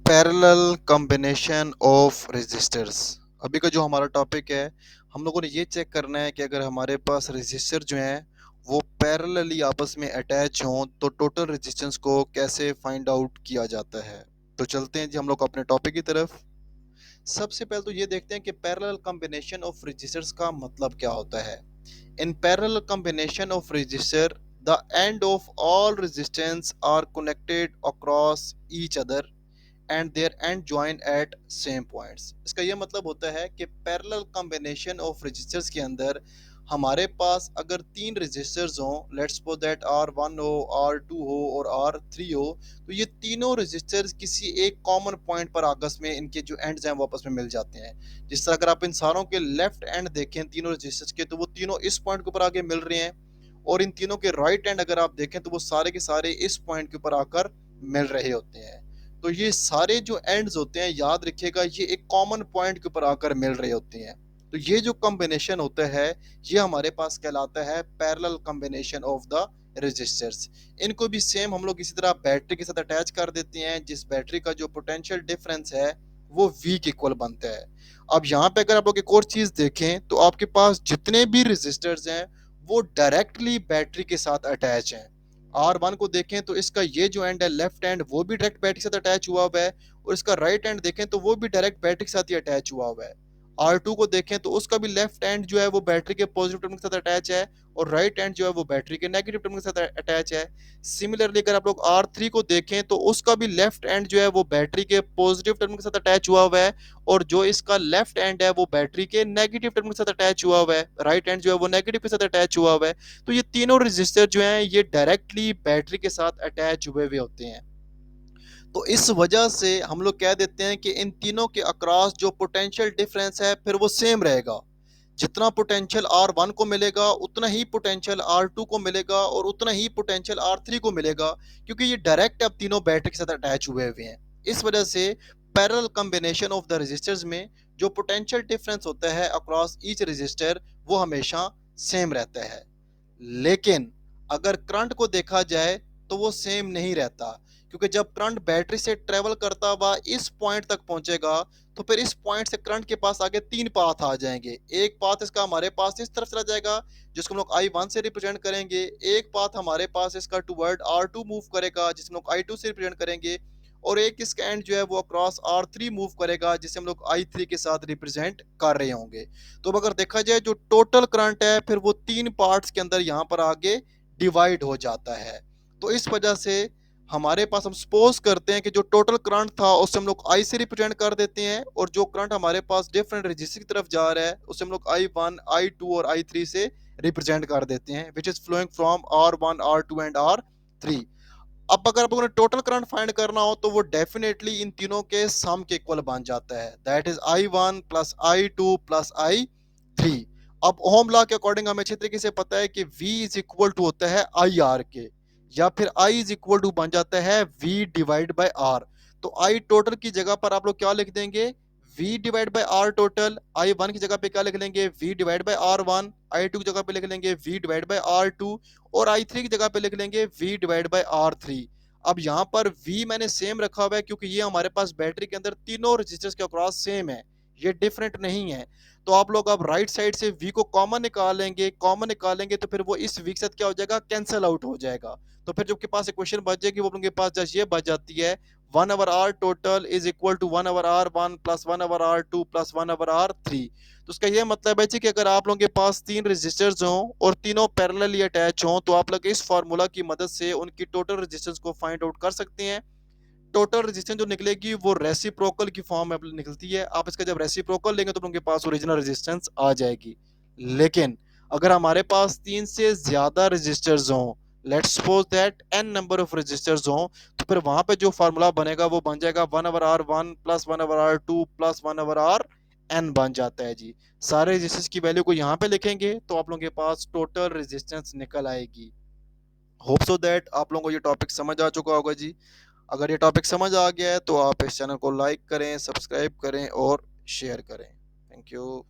Parallel combination of resistors. अभी का जो हमारा टॉपिक है, हम लोगों ने ये चेक करना है कि अगर हमारे पास रेजिस्टर जो हैं वो पैरेलली आपस में अटैच हों तो टोटल रेजिस्टेंस को कैसे फाइंड आउट किया जाता है। तो चलते हैं जी हम लोग अपने टॉपिक की तरफ। सबसे पहले तो ये देखते हैं कि पैरेलल कॉम्बिनेशन ऑफ रेजिस्टर्स का मतलब क्या होता है। In parallel combination of resistor the end of all resistance are connected across each other and their end join at same points. इसका ये मतलब होता है कि पैरेलल कॉम्बिनेशन ऑफ रजिस्टर्स के अंदर हमारे पास अगर तीन रजिस्टर्स हों, लेट्स सपोज दैट R1 हो, R2 हो और R3 हो, तो ये तीनों रजिस्टर्स किसी एक कॉमन पॉइंट पर आपस में इनके जो एंड्स हैं वो आपस में मिल जाते हैं। जिस तरह अगर आप इन सारों के लेफ्ट एंड देखें तीनों रजिस्टर्स के, तो वो तीनों इस पॉइंट के ऊपर आके मिल रहे हैं, और इन तीनों के राइट एंड अगर आप देखें तो वो सारे के सारे इस पॉइंट के ऊपर आकर मिल रहे होते हैं। तो ये सारे जो एंड्स होते हैं, याद रखिएगा, ये एक कॉमन पॉइंट के ऊपर आकर मिल रहे होते हैं। तो ये जो कॉम्बिनेशन होता है ये हमारे पास कहलाता है parallel combination of the resistors. इनको भी सेम हम लोग इसी तरह बैटरी के साथ अटैच कर देते हैं, जिस बैटरी का जो पोटेंशियल डिफरेंस है वो V के इक्वल बनता है। अब यहाँ पे अगर आप लोग एक और चीज देखें तो आपके पास जितने भी रेजिस्टर्स हैं वो डायरेक्टली बैटरी के साथ अटैच हैं। R1 को देखें तो इसका ये जो एंड है लेफ्ट एंड वो भी डायरेक्ट बैटरी के साथ अटैच हुआ हुआ है, और इसका राइट एंड देखें तो वो भी डायरेक्ट बैटरी के साथ ही अटैच हुआ हुआ है। R2 को देखें तो उसका भी लेफ्ट एंड जो है वो बैटरी के पॉजिटिव टर्मिनल के साथ अटैच है, और राइट एंड जो है वो बैटरी के नेगेटिव टर्मिनल के साथ अटैच है। सिमिलरली अगर आप लोग R3 को देखें तो उसका भी लेफ्ट एंड जो है वो बैटरी के पॉजिटिव टर्मिनल के साथ अटैच हुआ हुआ है, और जो इसका लेफ्ट एंड है वो बैटरी के नेगेटिव टर्मिनल के साथ अटैच हुआ हुआ है, राइट एंड जो है वो नेगेटिव के साथ अटैच हुआ हुआ है। तो ये तीनों रजिस्टर जो हैं ये डायरेक्टली बैटरी के साथ अटैच हुए हुए होते हैं। तो इस वजह से हम लोग कह देते हैं कि इन तीनों के अक्रॉस जो पोटेंशियल डिफरेंस है फिर वो सेम रहेगा। जितना पोटेंशियल R1 को मिलेगा उतना ही पोटेंशियल R2 को मिलेगा, और उतना ही पोटेंशियल R3 को मिलेगा, क्योंकि ये डायरेक्ट अब तीनों बैटरी के साथ अटैच हुए हुए हैं। इस वजह से parallel combination of the resistors में जो पोटेंशियल डिफरेंस होता है अक्रॉस ईच रेजिस्टर वो हमेशा सेम रहता है। लेकिन अगर करंट को देखा जाए तो वो सेम नहीं रहता, क्योंकि जब करंट बैटरी से ट्रेवल करता हुआ इस पॉइंट तक पहुंचेगा तो फिर इस पॉइंट से करंट के पास आगे तीन पाथ आ जाएंगे। एक पाथ इसका हमारे पास इस तरफ चला जाएगा जिसको हम लोग I1 से रिप्रेजेंट करेंगे, एक पाथ हमारे पास इसका टुवर्ड R2 मूव करेगा जिसे हम लोग I2 से रिप्रेजेंट करेंगे, और एक इसका एंड जो है वो अक्रॉस R3 मूव करेगा जिसे हम लोग I3 के साथ रिप्रेजेंट कर रहे होंगे। तो अगर देखा जाए जो टोटल करंट है फिर वो तीन पार्ट्स के अंदर यहाँ पर आगे डिवाइड हो जाता है। तो इस वजह से हमारे पास हम सपोज करते हैं कि जो टोटल करंट था उसे हम लोग I से रिप्रेजेंट कर देते हैं, और जो करंट हमारे पास डिफरेंट रजिस्टर की तरफ जा रहा है उसे हम लोग I1, I2 और I3 से रिप्रेजेंट कर देते हैं, which is flowing from R1, R2 and R3। अब अगर आप लोगों ने टोटल करंट फाइंड करना हो तो वो डेफिनेटली इन तीनों के सम के इक्वल बन जाता है, that is I1 plus I2 plus I3। अब ओम लॉ के अकॉर्डिंग हमें अच्छे तरीके से पता है कि V इज इक्वल टू होता है IR के, या फिर I इज इक्वल टू बन जाता है V डिवाइड बाय R। तो I टोटल की जगह पर आप लोग क्या लिख देंगे, V divide by R total. I1 की जगह पे क्या लिख लेंगे, V divide by R1। I2 की जगह पे लिख लेंगे V डिवाइड बाय R2, और I3 की जगह पे लिख लेंगे V डिवाइड बाय R3। अब यहाँ पर V मैंने सेम रखा हुआ है क्योंकि ये हमारे पास बैटरी के अंदर तीनों रजिस्टर्स के अक्रॉस सेम है, ये डिफरेंट नहीं है। तो आप लोग अब राइट साइड से V को कॉमन निकालेंगे, कॉमन निकालेंगे तो फिर वो इस V के साथ क्या हो जाएगा, कैंसिल आउट हो जाएगा। तो फिर जो आपके पास इक्वेशन बच जाएगी वो आपके पास जस्ट ये बच जाती है, 1 over R total is equal to 1 over R1 plus 1 over R2 plus 1 over R3। तो उसका ये मतलब है जी कि अगर आप लोगों के पास तीन रेजिस्टर्स हों और तीनों पैरेलली अटैच हों तो आप लोग इस फार्मूला की मदद से उनकी टोटल रेजिस्टेंस को फाइंड आउट कर सकते हैं। टोटल रेजिस्टेंस जो निकलेगी वो रेसिप्रोकल की फॉर्म में निकलती है। आप इसका जब रेसिप्रोकल लेंगे तो उनके पास ओरिजिनल रेजिस्टेंस आ जाएगी। लेकिन अगर हमारे पास तीन से ज्यादा रेजिस्टर्स हों, let's suppose that n number of resistors हों, तो फिर वहां पे जो फार्मूला बनेगा वो बन जाएगा 1 over R1 plus 1 over R2 plus 1 over Rn बन जाता है जी। सारे रेजिस्टेंस की वैल्यू को यहाँ पे लिखेंगे तो आप लोगों के पास टोटल रेजिस्टेंस निकल आएगी। होप सो दैट आप लोगों को ये टॉपिक समझ आ चुका होगा जी। अगर ये टॉपिक समझ आ गया है तो आप इस चैनल को लाइक करें, सब्सक्राइब करें और शेयर करें। Thank you.